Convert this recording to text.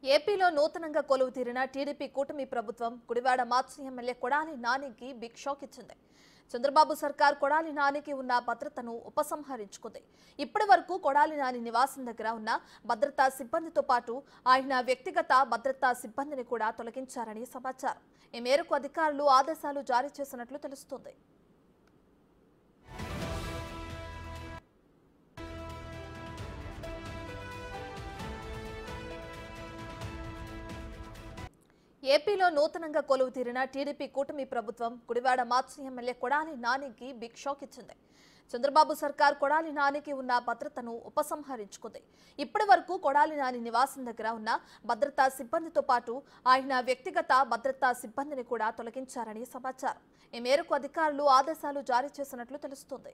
ఏపీలో నూతనంగా కొలువు తీరిన టీడీపీ కూటమి ప్రభుత్వం గుడివాడ మాజీ ఎమ్మెల్యే కొడాలి నానికి బిగ్ షాక్ ఇచ్చింది. చంద్రబాబు సర్కార్ కొడాలి నానికి ఉన్న భద్రతను ఉపసంహరించుకుంది. ఇప్పటి వరకు కొడాలి నాని నివాసం దగ్గర ఉన్న భద్రతా సిబ్బందితో పాటు ఆయన వ్యక్తిగత భద్రతా సిబ్బందిని కూడా తొలగించారని సమాచారం. ఈ మేరకు అధికారులు ఆదేశాలు జారీ చేసినట్లు తెలుస్తోంది. ఏపీలో నూతనంగా కొలువు తీరిన టీడీపీ కూటమి ప్రభుత్వం గుడివాడ మాజీ ఎమ్మెల్యే కొడాలి నానికి బిగ్ షాక్ ఇచ్చింది. చంద్రబాబు సర్కార్ కొడాలి నానికి ఉన్న భద్రతను ఉపసంహరించుకుంది. ఇప్పటి వరకు కొడాలి నాని నివాసం దగ్గర ఉన్న భద్రతా సిబ్బందితో పాటు ఆయన వ్యక్తిగత భద్రతా సిబ్బందిని కూడా తొలగించారని సమాచారం. ఈ మేరకు అధికారులు ఆదేశాలు జారీ చేసినట్లు తెలుస్తోంది.